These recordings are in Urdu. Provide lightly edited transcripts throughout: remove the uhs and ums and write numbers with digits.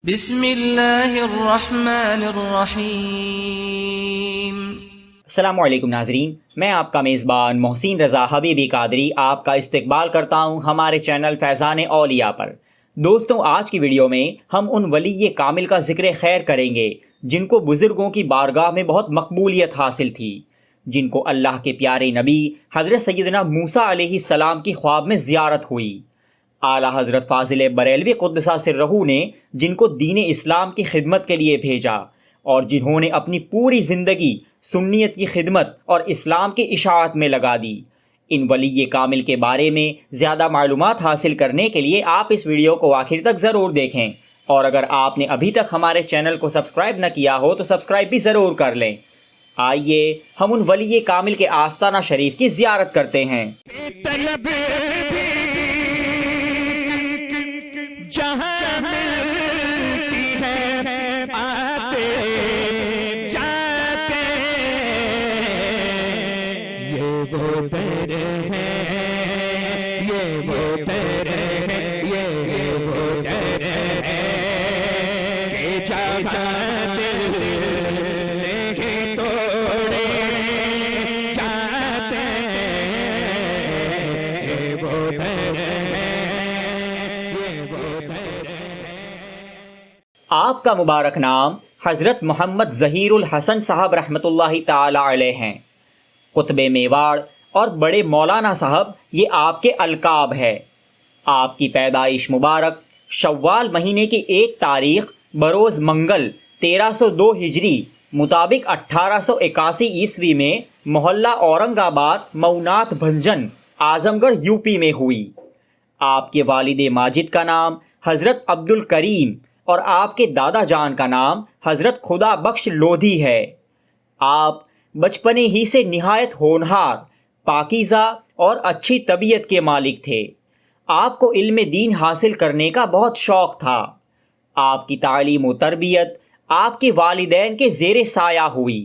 بسم اللہ الرحمن الرحیم۔ السلام علیکم ناظرین، میں آپ کا میزبان محسن رضا حبیبی قادری آپ کا استقبال کرتا ہوں ہمارے چینل فیضان اولیاء پر۔ دوستوں، آج کی ویڈیو میں ہم ان ولی کامل کا ذکر خیر کریں گے جن کو بزرگوں کی بارگاہ میں بہت مقبولیت حاصل تھی، جن کو اللہ کے پیارے نبی حضرت سیدنا موسیٰ علیہ السلام کی خواب میں زیارت ہوئی۔ اعلیٰ حضرت فاضل بریلوی قدسہ سرہ نے جن کو دین اسلام کی خدمت کے لیے بھیجا اور جنہوں نے اپنی پوری زندگی سنیت کی خدمت اور اسلام کی اشاعت میں لگا دی۔ ان ولی کامل کے بارے میں زیادہ معلومات حاصل کرنے کے لیے آپ اس ویڈیو کو آخر تک ضرور دیکھیں، اور اگر آپ نے ابھی تک ہمارے چینل کو سبسکرائب نہ کیا ہو تو سبسکرائب بھی ضرور کر لیں۔ آئیے ہم ان ولی کامل کے آستانہ شریف کی زیارت کرتے ہیں۔ جہاں ملتی ہے آتے جاتے، یہ وہ در ہے، یہ وہ در ہے، یہ وہ در ہے کہ جہاں دل نہیں توڑے جاتے، یہ وہ در ہے۔ آپ کا مبارک نام حضرت محمد ظہیر الحسن صاحب رحمۃ اللہ تعالی علیہ ہیں۔ قطب میواڑ اور بڑے مولانا صاحب یہ آپ کے القاب ہے۔ آپ کی پیدائش مبارک شوال مہینے کی 1 تاریخ بروز منگل 1302 ہجری مطابق 1881 عیسوی میں محلہ اورنگ آباد مئونات بھنجن اعظم گڑھ یو پی میں ہوئی۔ آپ کے والد ماجد کا نام حضرت عبد الکریم اور آپ کے دادا جان کا نام حضرت خدا بخش لودھی ہے۔ آپ بچپنے ہی سے نہایت ہونہار، پاکیزہ اور اچھی طبیعت کے مالک تھے۔ آپ کو علم دین حاصل کرنے کا بہت شوق تھا۔ آپ کی تعلیم و تربیت آپ کے والدین کے زیر سایہ ہوئی۔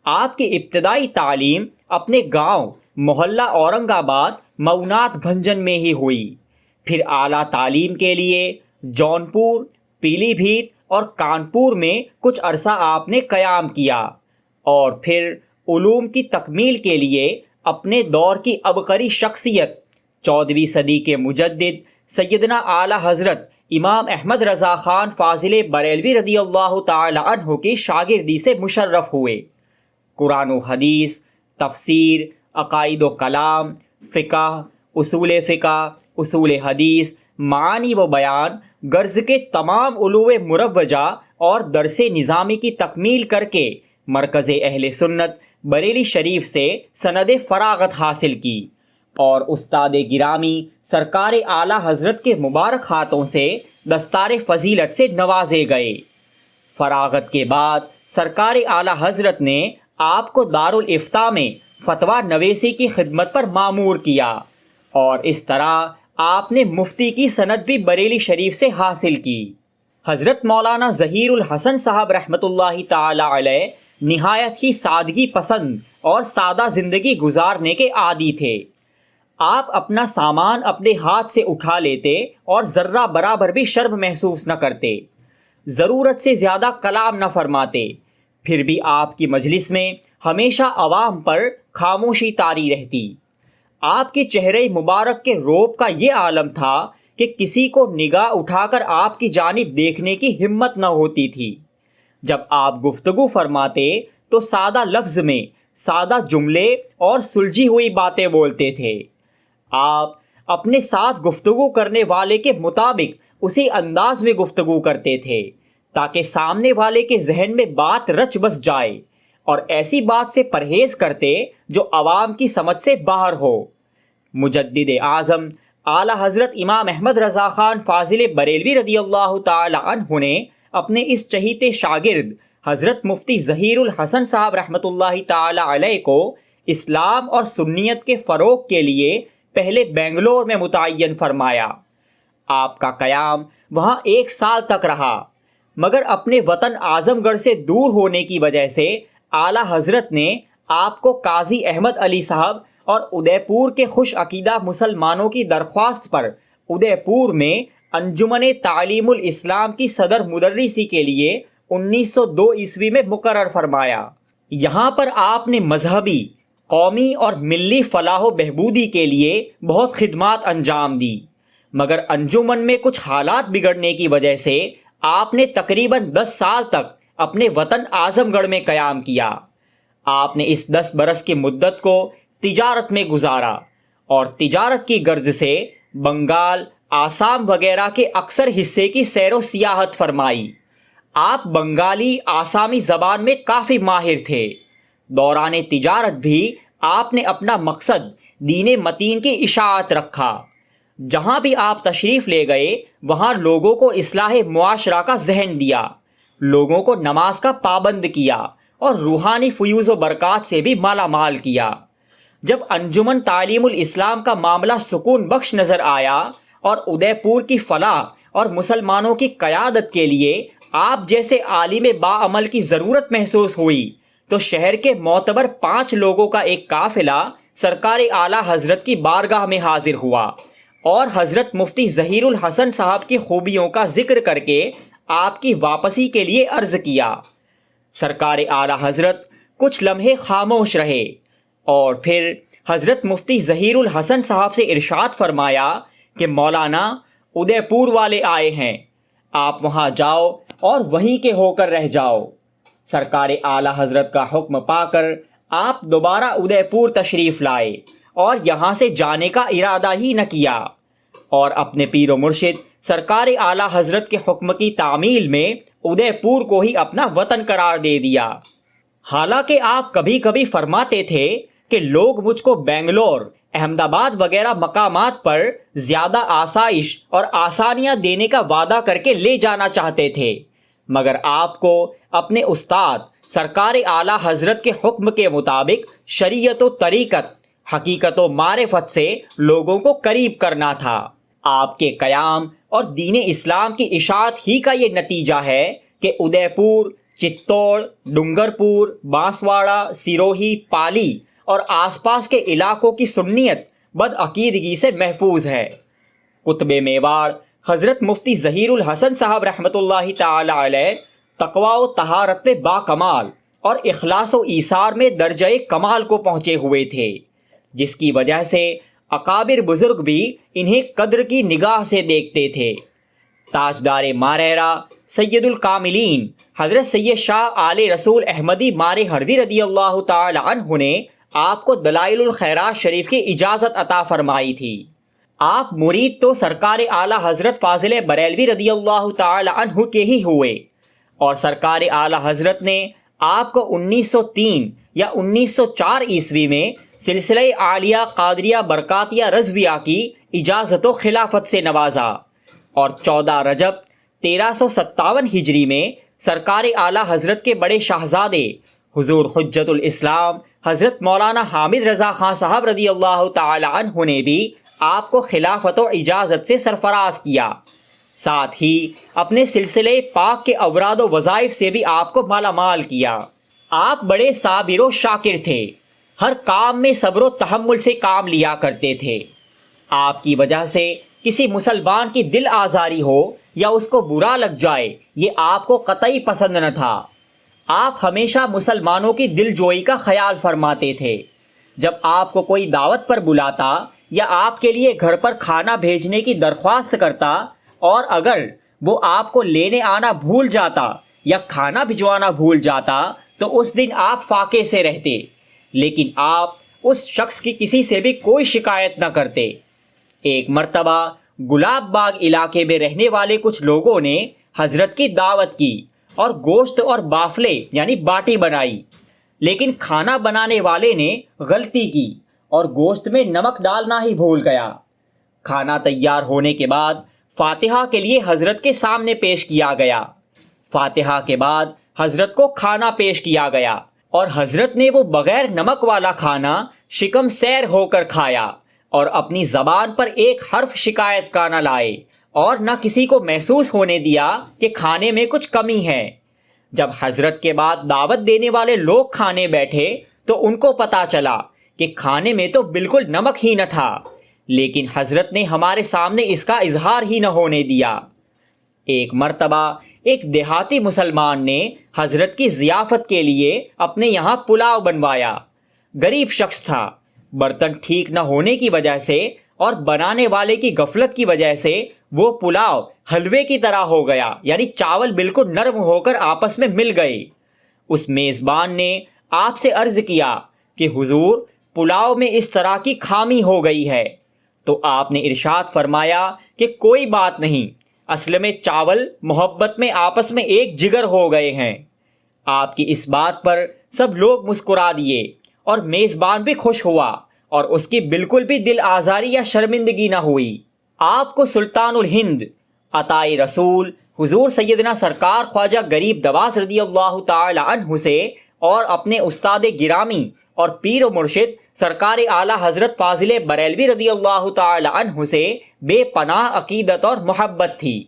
آپ کی ابتدائی تعلیم اپنے گاؤں محلہ اورنگ آباد مئونات بھنجن میں ہی ہوئی۔ پھر اعلیٰ تعلیم کے لیے جونپور، پیلی بھیت اور کانپور میں کچھ عرصہ آپ نے قیام کیا، اور پھر علوم کی تکمیل کے لیے اپنے دور کی عبقری شخصیت 14ویں صدی کے مجدد سیدنا اعلیٰ حضرت امام احمد رضا خان فاضل بریلوی رضی اللہ تعالی عنہ کی شاگردی سے مشرف ہوئے۔ قرآن و حدیث، تفسیر، عقائد و کلام، فقہ، اصول حدیث، معانی و بیان غرض کے تمام علوم مروجہ اور درس نظامی کی تکمیل کر کے مرکز اہل سنت بریلی شریف سے سند فراغت حاصل کی، اور استاد گرامی سرکار اعلیٰ حضرت کے مبارک ہاتھوں سے دستار فضیلت سے نوازے گئے۔ فراغت کے بعد سرکار اعلیٰ حضرت نے آپ کو دارالافتاء میں فتویٰ نویسی کی خدمت پر مامور کیا، اور اس طرح آپ نے مفتی کی سند بھی بریلی شریف سے حاصل کی۔ حضرت مولانا ظہیر الحسن صاحب رحمۃ اللہ تعالی علیہ نہایت ہی سادگی پسند اور سادہ زندگی گزارنے کے عادی تھے۔ آپ اپنا سامان اپنے ہاتھ سے اٹھا لیتے اور ذرہ برابر بھی شرم محسوس نہ کرتے، ضرورت سے زیادہ کلام نہ فرماتے، پھر بھی آپ کی مجلس میں ہمیشہ عوام پر خاموشی طاری رہتی۔ آپ کے چہرے مبارک کے روب کا یہ عالم تھا کہ کسی کو نگاہ اٹھا کر آپ کی جانب دیکھنے کی ہمت نہ ہوتی تھی۔ جب آپ گفتگو فرماتے تو سادہ لفظ میں سادہ جملے اور سلجھی ہوئی باتیں بولتے تھے۔ آپ اپنے ساتھ گفتگو کرنے والے کے مطابق اسی انداز میں گفتگو کرتے تھے تاکہ سامنے والے کے ذہن میں بات رچ بس جائے، اور ایسی بات سے پرہیز کرتے جو عوام کی سمجھ سے باہر ہو۔ مجدد اعظم اعلیٰ حضرت امام احمد رضا خان فاضل بریلوی رضی اللہ تعالی عنہ نے اپنے اس چہیتے شاگرد حضرت مفتی ظہیر الحسن صاحب رحمۃ اللہ تعالی علیہ کو اسلام اور سنیت کے فروغ کے لیے پہلے بنگلور میں متعین فرمایا۔ آپ کا قیام وہاں 1 سال تک رہا، مگر اپنے وطن اعظم گڑھ سے دور ہونے کی وجہ سے اعلیٰ حضرت نے آپ کو قاضی احمد علی صاحب اور ادے پور کے خوش عقیدہ مسلمانوں کی درخواست پر ادے پور میں انجمن تعلیم الاسلام کی صدر مدرسی کے لیے 1902 عیسوی میں مقرر فرمایا۔ یہاں پر آپ نے مذہبی، قومی اور ملی فلاح و بہبودی کے لیے بہت خدمات انجام دی، مگر انجمن میں کچھ حالات بگڑنے کی وجہ سے آپ نے تقریباً 10 سال تک اپنے وطن اعظم گڑھ میں قیام کیا۔ آپ نے اس 10 برس کی مدت کو تجارت میں گزارا اور تجارت کی غرض سے بنگال، آسام وغیرہ کے اکثر حصے کی سیر و سیاحت فرمائی۔ آپ بنگالی، آسامی زبان میں کافی ماہر تھے۔ دوران تجارت بھی آپ نے اپنا مقصد دین متین کی اشاعت رکھا۔ جہاں بھی آپ تشریف لے گئے وہاں لوگوں کو اصلاح معاشرہ کا ذہن دیا، لوگوں کو نماز کا پابند کیا اور روحانی فیوز و برکات سے بھی مالا مال کیا۔ جب انجمن تعلیم الاسلام کا معاملہ سکون بخش نظر آیا اور ادے پور کی فلاح اور مسلمانوں کی قیادت کے لیے آپ جیسے عالم باعمل کی ضرورت محسوس ہوئی تو شہر کے معتبر 5 لوگوں کا ایک قافلہ سرکار اعلیٰ حضرت کی بارگاہ میں حاضر ہوا اور حضرت مفتی ظہیر الحسن صاحب کی خوبیوں کا ذکر کر کے آپ کی واپسی کے لیے عرض کیا۔ سرکار اعلیٰ حضرت کچھ لمحے خاموش رہے اور پھر حضرت مفتی ظہیر الحسن صاحب سے ارشاد فرمایا کہ مولانا ادے پور والے آئے ہیں، آپ وہاں جاؤ اور وہیں کے ہو کر رہ جاؤ۔ سرکار اعلیٰ حضرت کا حکم پا کر آپ دوبارہ ادے پور تشریف لائے اور یہاں سے جانے کا ارادہ ہی نہ کیا اور اپنے پیر و مرشد سرکار اعلیٰ حضرت کے حکم کی تعمیل میں ادے پور کو ہی اپنا وطن قرار دے دیا۔ حالانکہ آپ کبھی کبھی فرماتے تھے کہ لوگ مجھ کو بنگلور، احمد آباد وغیرہ مقامات پر زیادہ آسائش اور آسانیاں دینے کا وعدہ کر کے لے جانا چاہتے تھے، مگر آپ کو اپنے استاد سرکار اعلیٰ حضرت کے حکم کے مطابق شریعت و طریقت، حقیقت و معرفت سے لوگوں کو قریب کرنا تھا۔ آپ کے قیام اور دین اسلام کی اشاعت ہی کا یہ نتیجہ ہے کہ ادے پور، چتوڑ، ڈونگرپور، بانسواڑہ، سروہی، پالی اور آس پاس کے علاقوں کی سنیت بدعقیدگی سے محفوظ ہے۔ قطب میواڑ حضرت مفتی ظہیر الحسن صاحب رحمۃ اللہ تعالی علیہ تقوی و طہارت میں باکمال اور اخلاص و ایثار میں درجہ کمال کو پہنچے ہوئے تھے، جس کی وجہ سے اکابر بزرگ بھی انہیں قدر کی نگاہ سے دیکھتے تھے۔ تاجدار ماریرا سید الکاملین حضرت سید شاہ آل رسول احمدی مارے ہروی رضی اللہ تعالی عنہ نے آپ کو دلائل الخیرات شریف کی اجازت عطا فرمائی تھی۔ آپ مرید تو سرکار اعلیٰ حضرت فاضل بریلوی رضی اللہ تعالی عنہ کے ہی ہوئے اور سرکار اعلیٰ حضرت نے آپ کو 1903 یا 1904 عیسوی میں سلسلہ عالیہ قادریہ برکاتیہ رضویہ کی اجازت و خلافت سے نوازا اور 14 رجب 1357 ہجری میں سرکار اعلیٰ حضرت کے بڑے شاہزادے حضور حجت الاسلام حضرت مولانا حامد رضا خان صاحب رضی اللہ تعالی عنہ نے بھی آپ کو خلافت و اجازت سے سرفراز کیا، ساتھ ہی اپنے سلسلے پاک کے اوراد و وظائف سے بھی آپ کو مالا مال کیا۔ آپ بڑے صابر و شاکر تھے، ہر کام میں صبر و تحمل سے کام لیا کرتے تھے۔ آپ کی وجہ سے کسی مسلمان کی دل آزاری ہو یا اس کو برا لگ جائے یہ آپ کو قطعی پسند نہ تھا۔ آپ ہمیشہ مسلمانوں کی دل جوئی کا خیال فرماتے تھے۔ جب آپ کو کوئی دعوت پر بلاتا یا آپ کے لیے گھر پر کھانا بھیجنے کی درخواست کرتا اور اگر وہ آپ کو لینے آنا بھول جاتا یا کھانا بھجوانا بھول جاتا تو اس دن آپ فاقے سے رہتے، لیکن آپ اس شخص کی کسی سے بھی کوئی شکایت نہ کرتے۔ ایک مرتبہ گلاب باغ علاقے میں رہنے والے کچھ لوگوں نے حضرت کی دعوت کی اور گوشت اور بافلے یعنی باٹی بنائی، لیکن کھانا بنانے والے نے غلطی کی اور گوشت میں نمک ڈالنا ہی بھول گیا۔ کھانا تیار ہونے کے بعد فاتحہ کے لیے حضرت کے سامنے پیش کیا گیا۔ فاتحہ کے بعد حضرت کو کھانا پیش کیا گیا اور حضرت نے وہ بغیر نمک والا کھانا شکم سیر ہو کر کھایا اور اپنی زبان پر ایک حرف شکایت کا نہ لائے اور نہ کسی کو محسوس ہونے دیا کہ کھانے میں کچھ کمی ہے۔ جب حضرت کے بعد دعوت دینے والے لوگ کھانے بیٹھے تو ان کو پتہ چلا کہ کھانے میں تو بالکل نمک ہی نہ تھا، لیکن حضرت نے ہمارے سامنے اس کا اظہار ہی نہ ہونے دیا۔ ایک مرتبہ ایک دیہاتی مسلمان نے حضرت کی ضیافت کے لیے اپنے یہاں پلاؤ بنوایا۔ غریب شخص تھا، برتن ٹھیک نہ ہونے کی وجہ سے اور بنانے والے کی غفلت کی وجہ سے وہ پلاؤ حلوے کی طرح ہو گیا، یعنی چاول بالکل نرم ہو کر آپس میں مل گئے۔ اس میزبان نے آپ سے عرض کیا کہ حضور پلاؤ میں اس طرح کی خامی ہو گئی ہے، تو آپ نے ارشاد فرمایا کہ کوئی بات نہیں، اصل میں چاول محبت میں آپس میں ایک جگر ہو گئے ہیں۔ آپ کی اس بات پر سب لوگ مسکرا دیے اور میزبان بھی خوش ہوا اور اس کی بالکل بھی دل آزاری یا شرمندگی نہ ہوئی۔ آپ کو سلطان الہند عطائے رسول حضور سیدنا سرکار خواجہ غریب نواز رضی اللہ تعالی عنہ سے اور اپنے استاد گرامی اور پیر و مرشد سرکار اعلیٰ حضرت فاضل بریلوی رضی اللہ تعالی عنہ سے بے پناہ عقیدت اور محبت تھی۔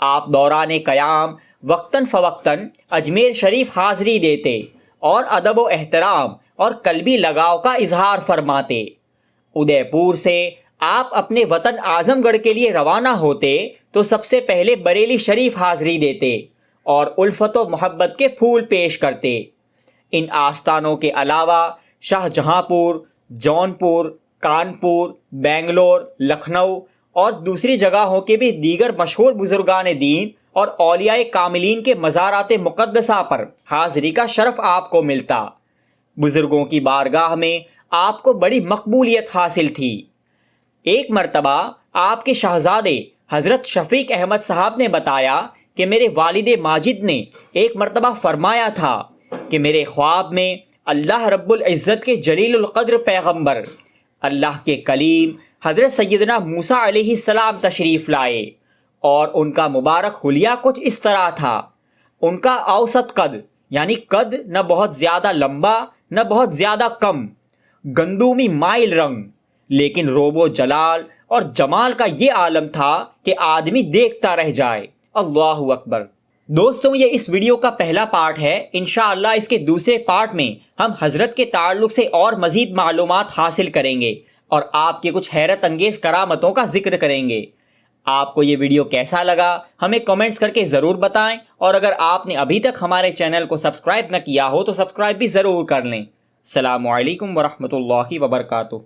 آپ دوران قیام وقتاً فوقتاً اجمیر شریف حاضری دیتے اور ادب و احترام اور قلبی لگاؤ کا اظہار فرماتے۔ ادے پور سے آپ اپنے وطن اعظم گڑھ کے لیے روانہ ہوتے تو سب سے پہلے بریلی شریف حاضری دیتے اور الفت و محبت کے پھول پیش کرتے۔ ان آستانوں کے علاوہ شاہ جہاں پور، جونپور، کانپور، بنگلور، لکھنؤ اور دوسری جگہوں کے بھی دیگر مشہور بزرگان دین اور اولیاء کاملین کے مزارات مقدسہ پر حاضری کا شرف آپ کو ملتا۔ بزرگوں کی بارگاہ میں آپ کو بڑی مقبولیت حاصل تھی۔ ایک مرتبہ آپ کے شہزادے حضرت شفیق احمد صاحب نے بتایا کہ میرے والد ماجد نے ایک مرتبہ فرمایا تھا کہ میرے خواب میں اللہ رب العزت کے جلیل القدر پیغمبر اللہ کے کلیم حضرت سیدنا موسیٰ علیہ السلام تشریف لائے اور ان کا مبارک حلیہ کچھ اس طرح تھا۔ ان کا اوسط قد، یعنی قد نہ بہت زیادہ لمبا نہ بہت زیادہ کم، گندومی مائل رنگ، لیکن روب و جلال اور جمال کا یہ عالم تھا کہ آدمی دیکھتا رہ جائے۔ اللہ اکبر۔ دوستوں، یہ اس ویڈیو کا پہلا پارٹ ہے۔ انشاءاللہ اس کے دوسرے پارٹ میں ہم حضرت کے تعلق سے اور مزید معلومات حاصل کریں گے اور آپ کے کچھ حیرت انگیز کرامتوں کا ذکر کریں گے۔ آپ کو یہ ویڈیو کیسا لگا ہمیں کمنٹس کر کے ضرور بتائیں، اور اگر آپ نے ابھی تک ہمارے چینل کو سبسکرائب نہ کیا ہو تو سبسکرائب بھی ضرور کر لیں۔ السلام علیکم ورحمۃ اللہ وبرکاتہ۔